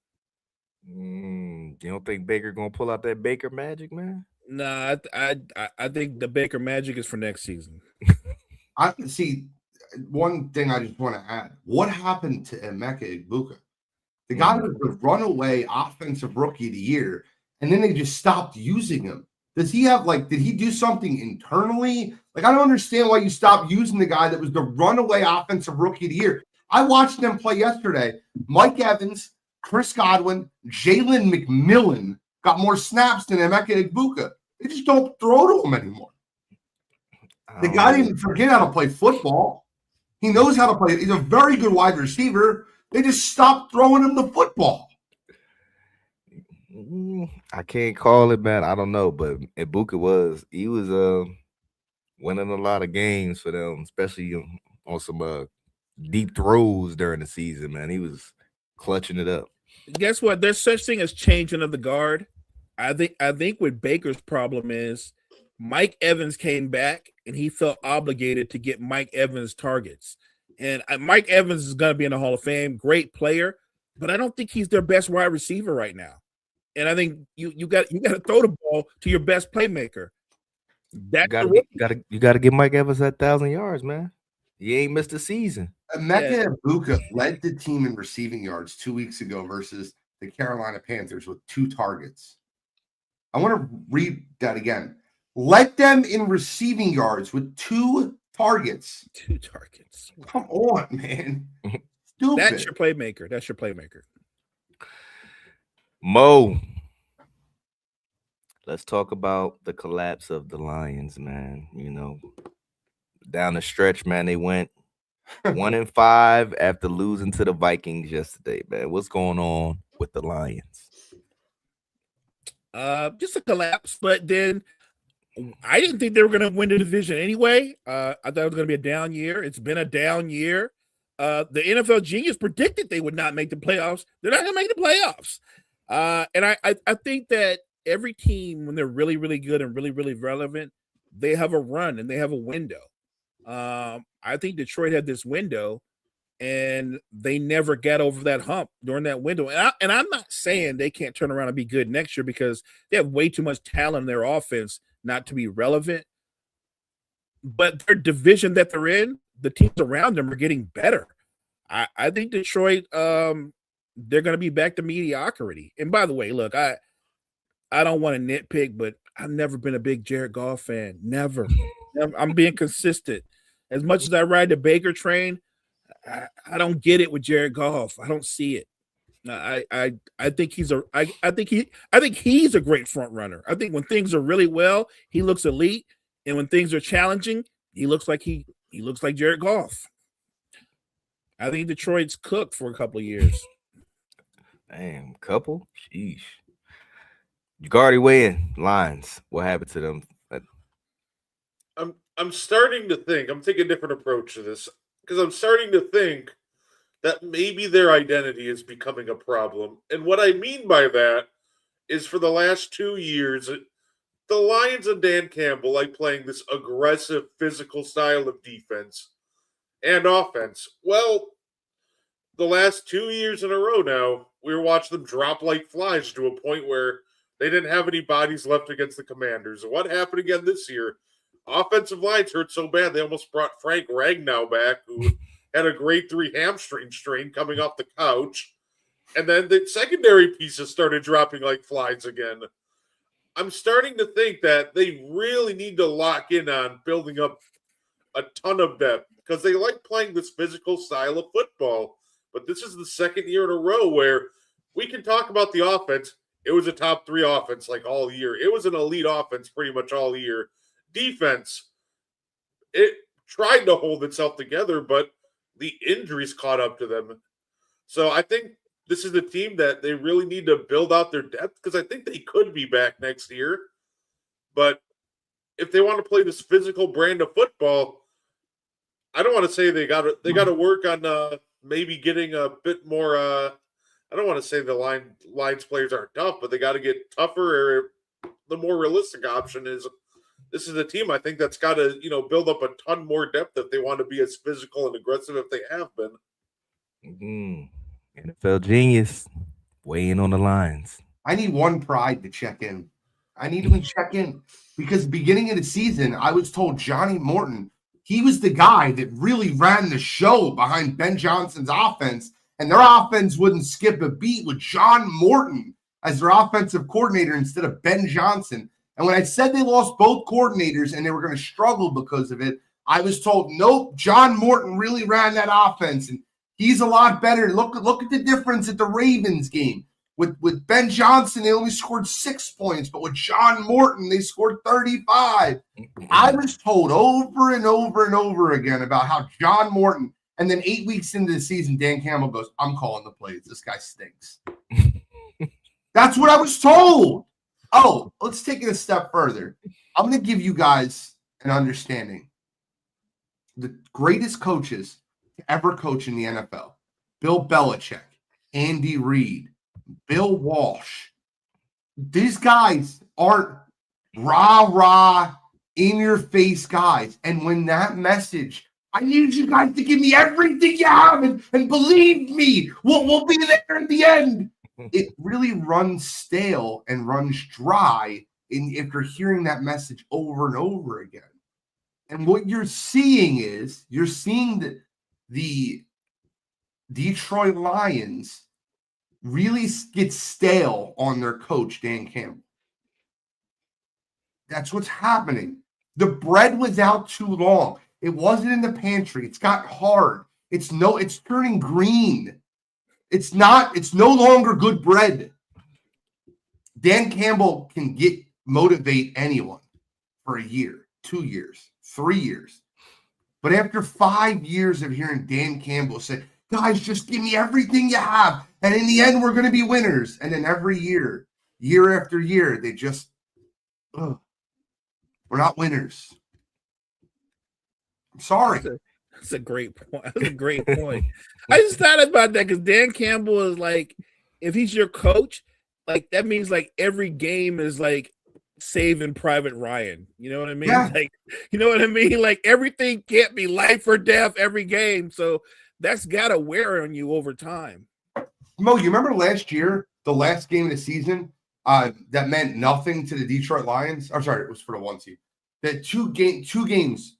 You don't think Baker going to pull out that Baker magic, man? Nah, I think the Baker magic is for next season. I see. One thing I just want to add: what happened to Emeka Egbuka? The guy was the runaway offensive rookie of the year, and then they just stopped using him. Does he have did he do something internally? I don't understand why you stopped using the guy that was the runaway offensive rookie of the year. I watched them play yesterday. Mike Evans, Chris Godwin, Jalen McMillan got more snaps than Emeka Egbuka. They just don't throw to him anymore. The guy didn't forget how to play football. He knows how to play. He's a very good wide receiver. They just stopped throwing him the football. I can't call it, man. I don't know, but Ibuka was winning a lot of games for them, especially on some deep throws during the season, man. He was clutching it up. Guess what? There's such thing as changing of the guard. I think what Baker's problem is Mike Evans came back and he felt obligated to get Mike Evans targets. And Mike Evans is going to be in the Hall of Fame, great player, but I don't think he's their best wide receiver right now. And I think you got to throw the ball to your best playmaker. You got to get Mike Evans at 1,000 yards, man. He ain't missed a season. Emeka Egbuka led the team in receiving yards 2 weeks ago versus the Carolina Panthers with 2 targets. I want to read that again. Led them in receiving yards with 2 targets. 2 targets. Come on, man. Stupid. That's your playmaker. Mo, let's talk about the collapse of the Lions, man. Down the stretch, man, they went 1-5 after losing to the Vikings yesterday, man. What's going on with the Lions? Just a collapse, but then I didn't think they were going to win the division anyway. I thought it was going to be a down year. It's been a down year. The NFL genius predicted they would not make the playoffs. They're not going to make the playoffs. And I think that every team, when they're really, really good and really, really relevant, they have a run and they have a window. I think Detroit had this window, and they never got over that hump during that window. And I'm not saying they can't turn around and be good next year because they have way too much talent in their offense not to be relevant. But their division that they're in, the teams around them are getting better. I think Detroit, they're going to be back to mediocrity. And by the way, look, I don't want to nitpick, but I've never been a big Jared Goff fan. Never. I'm being consistent. As much as I ride the Baker train, I don't get it with Jared Goff. I don't see it. I think he's a great front runner. I think when things are really well, he looks elite, and when things are challenging, he looks like Jared Goff. I think Detroit's cooked for a couple of years. Damn, couple? Sheesh. Gardy weighing Lions. What happened to them? I'm starting to think, I'm taking a different approach to this, because I'm starting to think that maybe their identity is becoming a problem. And what I mean by that is for the last 2 years, the Lions and Dan Campbell like playing this aggressive, physical style of defense and offense. Well, the last 2 years in a row now, we were watching them drop like flies to a point where they didn't have any bodies left against the Commanders. What happened again this year? offensive lines hurt so bad they almost brought Frank Ragnow back, who had a grade 3 hamstring strain coming off the couch. And then the secondary pieces started dropping like flies again. I'm starting to think that they really need to lock in on building up a ton of depth because they like playing this physical style of football. But this is the second year in a row where we can talk about the offense. It was a top 3 offense like all year. It was an elite offense pretty much all year. Defense, it tried to hold itself together, but the injuries caught up to them. So I think this is a team that they really need to build out their depth because I think they could be back next year. But if they want to play this physical brand of football, I don't want to say they got to work on maybe getting a bit more. I don't want to say the lines players aren't tough, but they got to get tougher. Or the more realistic option is this is a team I think that's got to build up a ton more depth if they want to be as physical and aggressive if they have been. NFL genius weighing on the lines. I need one pride to check in. I need him to check in because beginning of the season, I was told Johnny Morton, he was the guy that really ran the show behind Ben Johnson's offense, and their offense wouldn't skip a beat with John Morton as their offensive coordinator instead of Ben Johnson. And when I said they lost both coordinators and they were going to struggle because of it, I was told, nope, John Morton really ran that offense, and he's a lot better. Look at the difference at the Ravens game. With Ben Johnson, they only scored 6 points, but with John Morton, they scored 35. I was told over and over and over again about how John Morton, and then 8 weeks into the season, Dan Campbell goes, I'm calling the plays. This guy stinks. That's what I was told. Oh, let's take it a step further. I'm going to give you guys an understanding. The greatest coaches to ever coach in the NFL, Bill Belichick, Andy Reid, Bill Walsh. These guys aren't rah-rah, in-your-face guys. And when that message, I need you guys to give me everything you have and believe me, we'll be there at the end. It really runs stale and runs dry if you're hearing that message over and over again. And what you're seeing is that the Detroit Lions really get stale on their coach, Dan Campbell. That's what's happening. The bread was out too long. It wasn't in the pantry. It's got hard. It's turning green. It's no longer good bread. Dan Campbell can motivate anyone for a year, 2 years, 3 years. But after 5 years of hearing Dan Campbell say, guys, just give me everything you have, and in the end, we're going to be winners. And then every year, year after year, they just, we're not winners. I'm sorry. That's a great point. That's a great point. I just thought about that because Dan Campbell is like, if he's your coach, like that means like every game is like Saving Private Ryan. You know what I mean? Yeah. Like, you know what I mean? Like everything can't be life or death every game. So that's got to wear on you over time. Mo, you remember last year, the last game of the season, that meant nothing to the Detroit Lions? I'm sorry, it was for the 1 seed. That two games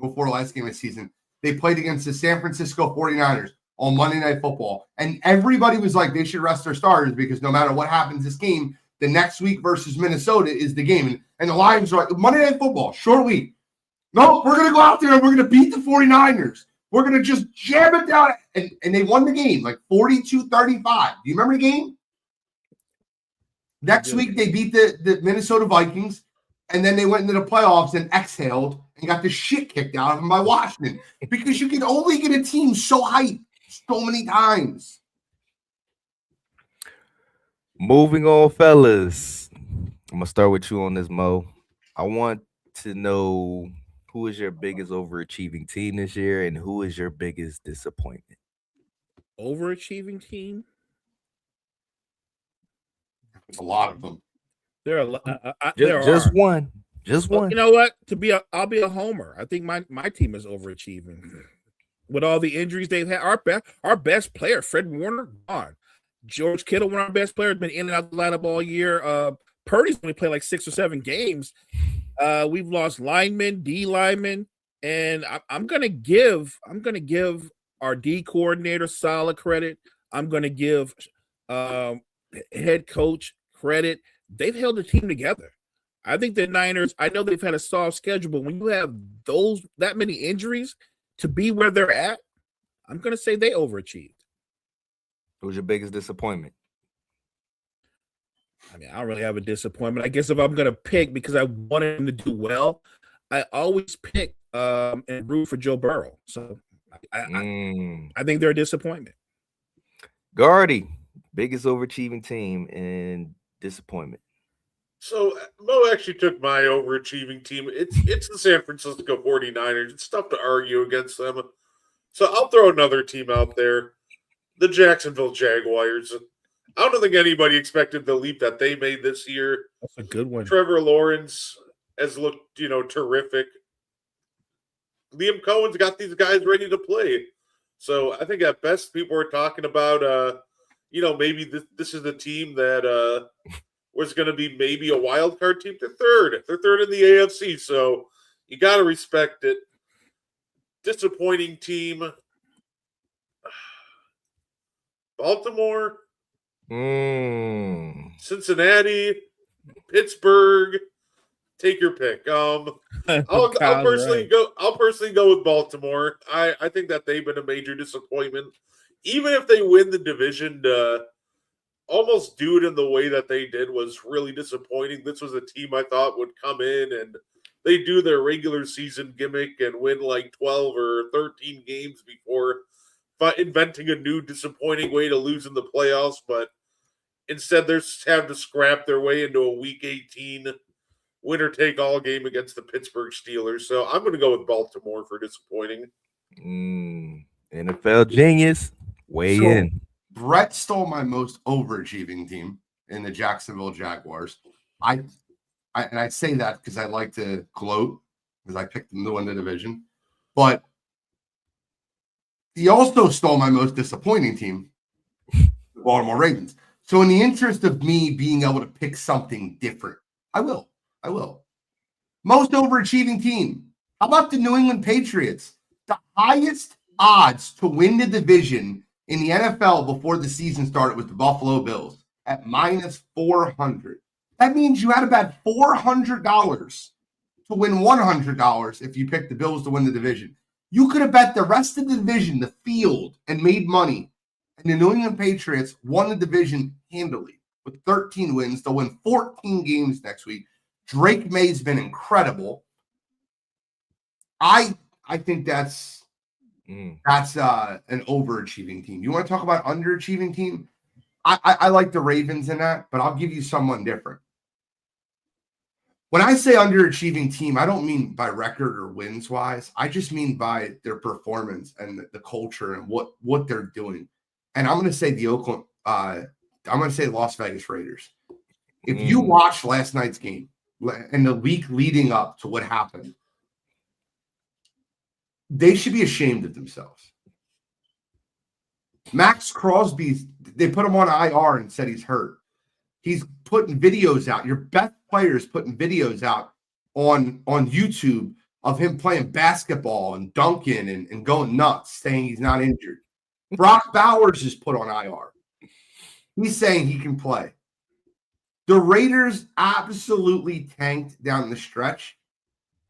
before the last game of the season, they played against the San Francisco 49ers on Monday Night Football. And everybody was like, they should rest their starters because no matter what happens this game, the next week versus Minnesota is the game. And the Lions are like, Monday Night Football, short week. No, we're going to go out there and we're going to beat the 49ers. We're going to just jam it down. And they won the game, like 42-35. Do you remember the game? Next week, they beat the Minnesota Vikings. And then they went into the playoffs and exhaled and got the shit kicked out of them by Washington. Because you can only get a team so hyped so many times. Moving on, fellas. I'm going to start with you on this, Mo. I want to know who is your biggest overachieving team this year and who is your biggest disappointment? Overachieving team? There's a lot of them. There are Just one. Just one. You know what? I'll be a homer. I think my team is overachieving. With all the injuries they've had, our best player, Fred Warner, gone. George Kittle, one of our best players, been in and out of the lineup all year. Purdy's only played like 6 or 7 games. We've lost linemen, D linemen, and I'm gonna give our D coordinator solid credit. I'm gonna give head coach credit. They've held the team together. I think the Niners, I know they've had a soft schedule, but when you have that many injuries to be where they're at, I'm gonna say they overachieved. What was your biggest disappointment? I mean, I don't really have a disappointment. I guess if I'm gonna pick because I wanted him to do well, I always pick and root for Joe Burrow. So I think they're a disappointment. Gardy, biggest overachieving team and disappointment. So Mo actually took my overachieving team. It's the San Francisco 49ers. It's tough to argue against them. So I'll throw another team out there. The Jacksonville Jaguars. I don't think anybody expected the leap that they made this year. That's a good one. Trevor Lawrence has looked, terrific. Liam Cohen's got these guys ready to play. So I think at best people are talking about, maybe this is the team that was going to be maybe a wild card team. They're third. They're third in the AFC. So you got to respect it. Disappointing team. Baltimore. Cincinnati, Pittsburgh, take your pick. I'll personally go with Baltimore. I think that they've been a major disappointment. Even if they win the division, almost do it in the way that they did was really disappointing. This was a team I thought would come in and they do their regular season gimmick and win like 12 or 13 games before inventing a new disappointing way to lose in the playoffs, but instead, they're having to scrap their way into a Week 18 winner-take-all game against the Pittsburgh Steelers. So I'm going to go with Baltimore for disappointing. NFL genius, weigh in. Brett stole my most overachieving team in the Jacksonville Jaguars. I say that because I like to gloat because I picked them to win the division. But he also stole my most disappointing team, the Baltimore Ravens. So in the interest of me being able to pick something different, I will. Most overachieving team. How about the New England Patriots? The highest odds to win the division in the NFL before the season started was the Buffalo Bills at minus 400. That means you had to bet $400 to win $100 if you picked the Bills to win the division. You could have bet the rest of the division, the field, and made money. And the New England Patriots won the division handily with 13 wins. They'll win 14 games next week. Drake May's been incredible. I think that's an overachieving team. You want to talk about underachieving team? I like the Ravens in that, but I'll give you someone different. When I say underachieving team, I don't mean by record or wins wise. I just mean by their performance and the culture and what they're doing. And I'm going to say the Las Vegas Raiders. If you watch last night's game and the week leading up to what happened, they should be ashamed of themselves. Max Crosby, they put him on IR and said he's hurt. He's putting videos out. Your best player is putting videos out on YouTube of him playing basketball and dunking and going nuts, saying he's not injured. Brock Bowers is put on IR. He's saying he can play. The Raiders absolutely tanked down the stretch,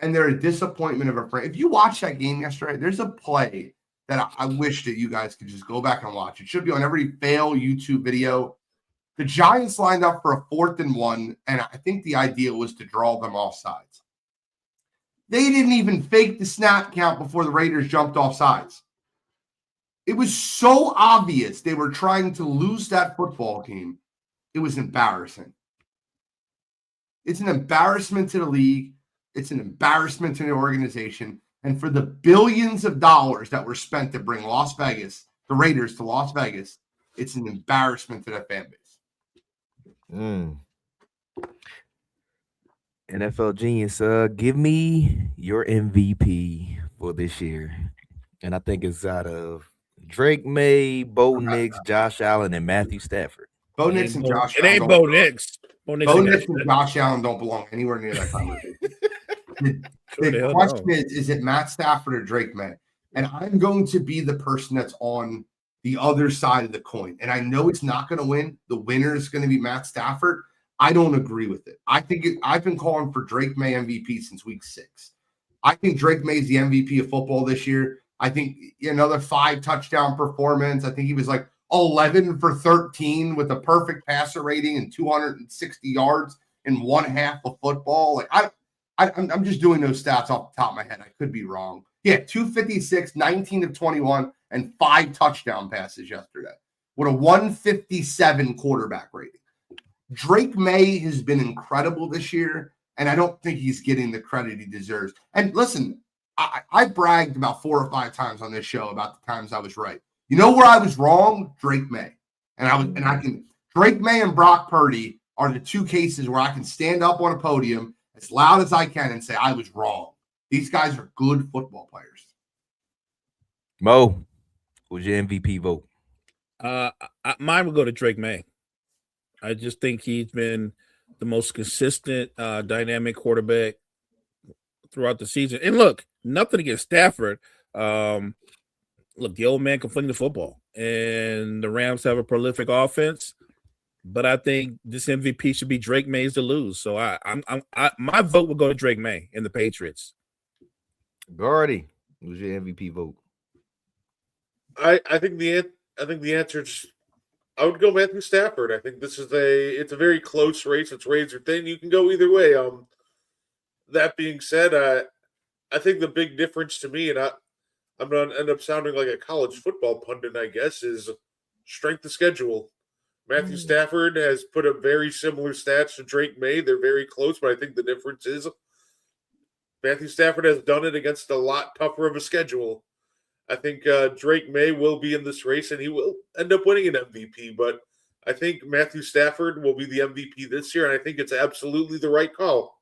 and they're a disappointment of a friend. If you watch that game yesterday, there's a play that I wish that you guys could just go back and watch. It should be on every fail YouTube video. The Giants lined up for a 4th and 1, and I think the idea was to draw them off sides. They didn't even fake the snap count before the Raiders jumped off sides. It was so obvious they were trying to lose that football game. It was embarrassing. It's an embarrassment to the league. It's an embarrassment to the organization. And for the billions of dollars that were spent to bring the Raiders to Las Vegas, it's an embarrassment to that fan base. NFL genius, give me your MVP for this year. And I think it's out of Drake May, Bo Nix, Josh Allen, and Matthew Stafford. Bo Nix and Josh Allen. It ain't Bo Nix. Bo Nix and Josh Allen don't belong anywhere near that conversation. The question is it Matt Stafford or Drake May? And I'm going to be the person that's on the other side of the coin. And I know it's not going to win. The winner is going to be Matt Stafford. I don't agree with it. I've been calling for Drake May MVP since week 6. I think Drake May is the MVP of football this year. I think another 5 touchdown performance. I think he was like 11 for 13 with a perfect passer rating and 260 yards in one half of football. Like I'm just doing those stats off the top of my head. I could be wrong. Yeah, 256, 19 of 21, and 5 touchdown passes yesterday with a 157 quarterback rating. Drake May has been incredible this year, and I don't think he's getting the credit he deserves. And listen, I bragged about 4 or 5 times on this show about the times I was right. You know where I was wrong? Drake May. Drake May and Brock Purdy are the 2 cases where I can stand up on a podium as loud as I can and say I was wrong. These guys are good football players. Mo, who's your MVP vote? Mine would go to Drake May. I just think he's been the most consistent, dynamic quarterback throughout the season. And look, nothing against Stafford. Look, the old man can fling the football, and the Rams have a prolific offense. But I think this MVP should be Drake May's to lose. So my vote would go to Drake May and the Patriots. Gordy, who's your MVP vote? I think the answer is I would go Matthew Stafford. I think it's a very close race. It's razor thin. You can go either way. That being said, I think the big difference to me, and I'm going to end up sounding like a college football pundit, I guess, is strength of schedule. Matthew Stafford has put up very similar stats to Drake May. They're very close, but I think the difference is Matthew Stafford has done it against a lot tougher of a schedule. I think Drake May will be in this race, and he will end up winning an MVP. But I think Matthew Stafford will be the MVP this year, and I think it's absolutely the right call.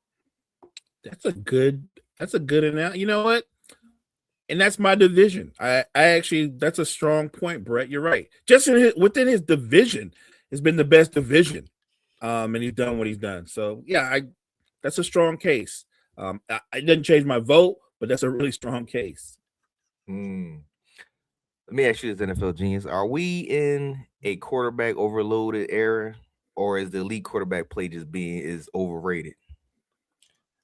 That's a good analogy. You know what? And that's my division. I actually, that's a strong point, Brett. You're right. Just within his division has been the best division, and he's done what he's done. So yeah, that's a strong case. I didn't change my vote, but that's a really strong case. Let me ask you this, NFL genius: are we in a quarterback overloaded era, or is the elite quarterback play just is overrated?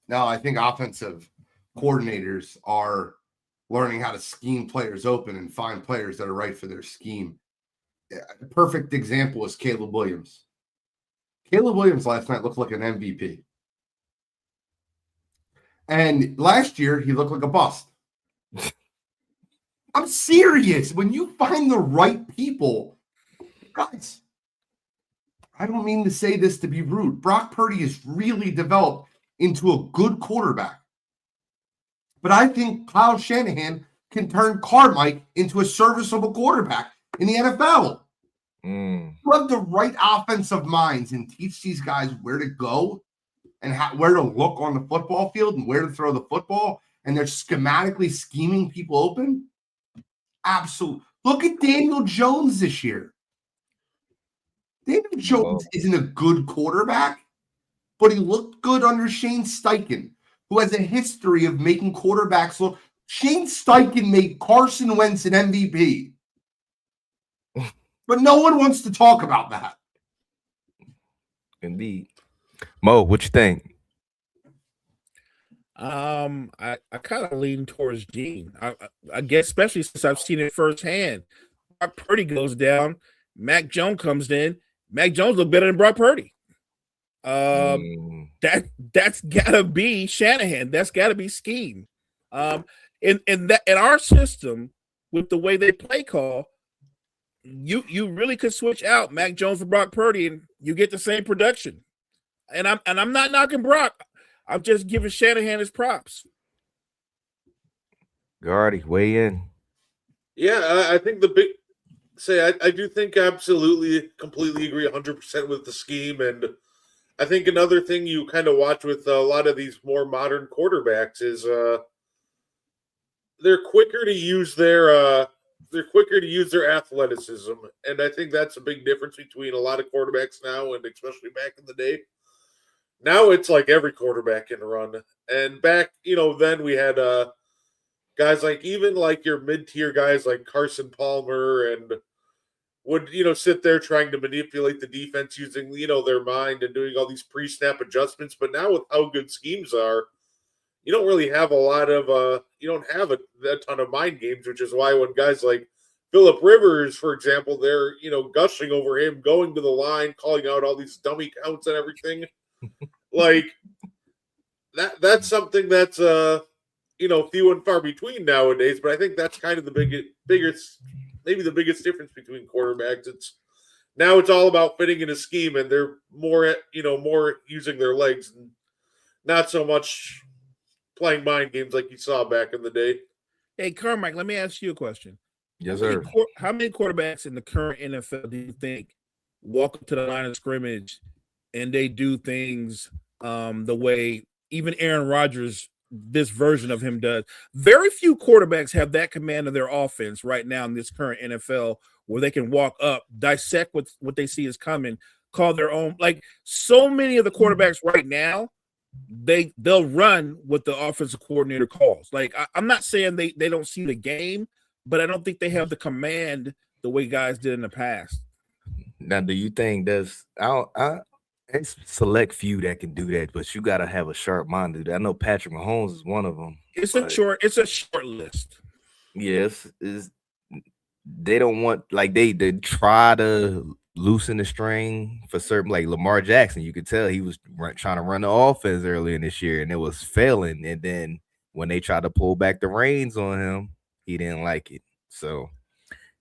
No, I think offensive coordinators are learning how to scheme players open and find players that are right for their scheme. A perfect example is Caleb Williams. Caleb Williams last night looked like an MVP. And last year, he looked like a bust. I'm serious. When you find the right people, guys, I don't mean to say this to be rude. Brock Purdy has really developed into a good quarterback. But I think Kyle Shanahan can turn Carmike into a serviceable quarterback in the NFL. You have the right offensive minds and teach these guys where to go and where to look on the football field and where to throw the football. And they're schematically scheming people open. Absolutely. Look at Daniel Jones this year. Daniel Jones isn't a good quarterback, but he looked good under Shane Steichen, who has a history of making quarterbacks look. Shane Steichen made Carson Wentz an MVP. But no one wants to talk about that. Indeed. Mo, what you think? I kind of lean towards Gene. I guess, especially since I've seen it firsthand. Brock Purdy goes down. Mac Jones comes in. Mac Jones look better than Brock Purdy. That's gotta be Shanahan. That's gotta be scheme. In our system, with the way they play call, you really could switch out Mac Jones for Brock Purdy, and you get the same production. And I'm not knocking Brock. I'm just giving Shanahan his props. Gardy, weigh in. Yeah, I think I do think absolutely, completely agree 100% with the scheme. And I think another thing you kind of watch with a lot of these more modern quarterbacks is they're quicker to use their athleticism. And I think that's a big difference between a lot of quarterbacks now and especially back in the day. Now it's like every quarterback can run. And back, then we had guys like even like your mid-tier guys like Carson Palmer and would, sit there trying to manipulate the defense using, their mind and doing all these pre-snap adjustments. But now with how good schemes are, you don't really have a lot of you don't have a ton of mind games, which is why when guys like Philip Rivers, for example, they're, gushing over him, going to the line, calling out all these dummy counts and everything. Like that's something that's few and far between nowadays, but I think that's kind of the biggest maybe the biggest difference between quarterbacks. It's all about fitting in a scheme, and they're more more using their legs and not so much playing mind games like you saw back in the day. Hey, Carmike, let me ask you a question. Yes, sir. How many quarterbacks in the current NFL do you think walk up to the line of scrimmage and they do things the way even Aaron Rodgers, this version of him, does? Very few quarterbacks have that command of their offense right now in this current NFL where they can walk up, dissect what they see is coming, call their own. Like so many of the quarterbacks right now, they'll run what the offensive coordinator calls. Like I'm not saying they don't see the game, but I don't think they have the command the way guys did in the past. Now, do you think it's select few that can do that, but you got to have a sharp mind to do that. I know Patrick Mahomes is one of them. It's a short list. Yes, they don't want like they try to loosen the string for certain, like Lamar Jackson. You could tell he was trying to run the offense earlier in this year, and it was failing. And then when they tried to pull back the reins on him, he didn't like it. So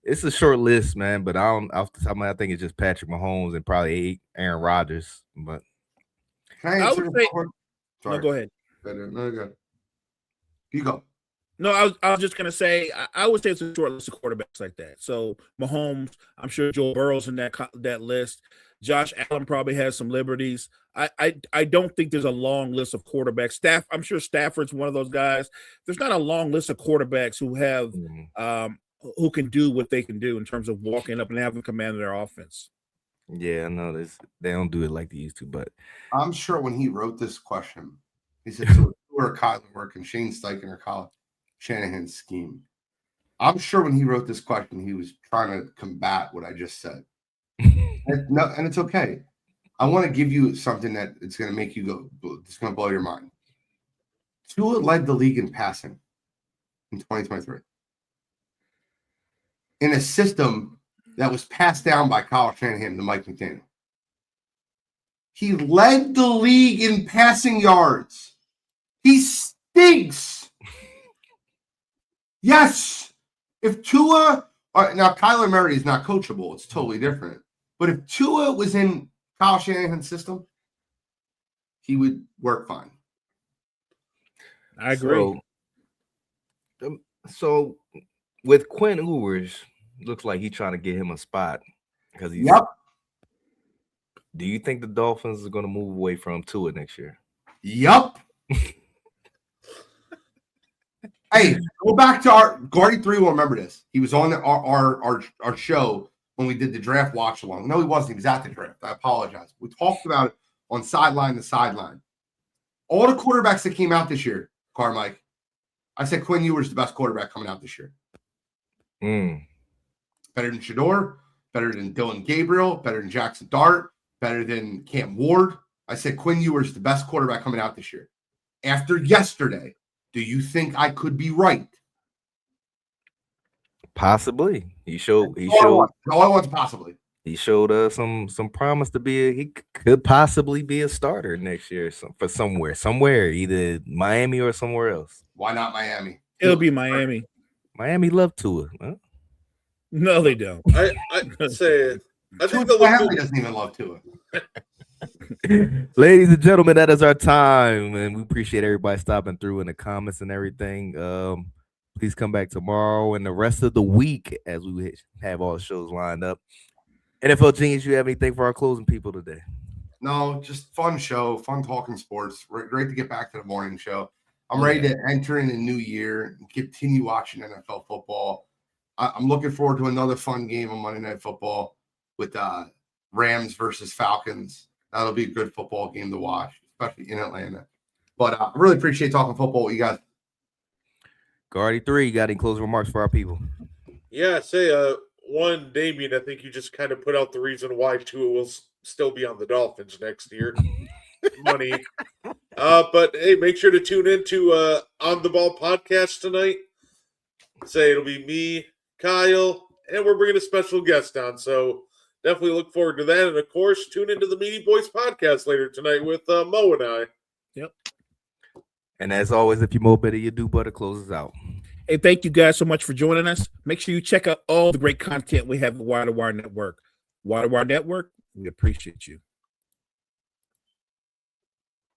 it's a short list, man. But off the top of my head, I think it's just Patrick Mahomes and probably Aaron Rodgers. But Can I answer? No, go ahead. No, go. You go. No, I was just gonna say I would say it's a short list of quarterbacks like that. So Mahomes, I'm sure Joe Burrow's in that list. Josh Allen probably has some liberties. I don't think there's a long list of quarterbacks. I'm sure Stafford's one of those guys. There's not a long list of quarterbacks who have who can do what they can do in terms of walking up and having command of their offense. Yeah, I know this. They don't do it like they used to. But I'm sure when he wrote this question, he said, "So we're Kyler work and Shane Steichen or Kyle Shanahan's scheme." I'm sure when he wrote this question, he was trying to combat what I just said. And it's okay. I want to give you something that it's going to make you go. It's going to blow your mind. Tua led the league in passing in 2023 in a system that was passed down by Kyle Shanahan to Mike McDaniel. He led the league in passing yards. He stinks. Yes. If Tua, now Kyler Murray is not coachable. It's totally different. But if Tua was in Kyle Shanahan's system, he would work fine. I agree. So with Quinn Ewers, looks like he's trying to get him a spot because he's. Yep. Do you think the Dolphins are going to move away from Tua next year? Yep. Hey, go back to our Guardy 3 will remember this. He was on our show when we did the draft watch along. No, he wasn't. He was at the draft. I apologize. We talked about it on sideline to sideline. All the quarterbacks that came out this year, Carmike, I said Quinn Ewers is the best quarterback coming out this year. Better than Shador, better than Dylan Gabriel, better than Jackson Dart, better than Cam Ward. I said Quinn Ewers is the best quarterback coming out this year. After yesterday, do you think I could be right? Possibly. He showed. All I want possibly. He showed us some promise to be. He could possibly be a starter next year for somewhere, either Miami or somewhere else. Why not Miami? It'll be Miami. Miami love Tua. Huh? No, they don't. I'd say I think Miami doesn't even love Tua. Ladies and gentlemen, that is our time, and we appreciate everybody stopping through in the comments and everything. Please come back tomorrow and the rest of the week as we have all the shows lined up. NFL Genius, you have anything for our closing people today? No, just fun show, fun talking sports. Great to get back to the morning show. I'm ready to enter in a new year and continue watching NFL football. I'm looking forward to another fun game on Monday Night Football with Rams versus Falcons. That'll be a good football game to watch, especially in Atlanta. But I really appreciate talking football with you guys. Guardy 3, you got any closing remarks for our people? Yeah, one, Damien, I think you just kind of put out the reason why Tua will still be on the Dolphins next year. Money. But hey, make sure to tune into On the Ball podcast tonight. It'll be me, Kyle, and we're bringing a special guest on. So definitely look forward to that. And of course, tune into the Meaty Boys podcast later tonight with Mo and I. Yep. And as always, if you know better, you do better. Closes out. Hey, thank you guys so much for joining us. Make sure you check out all the great content we have at Wire to Wire Network. Wire to Wire Network, we appreciate you.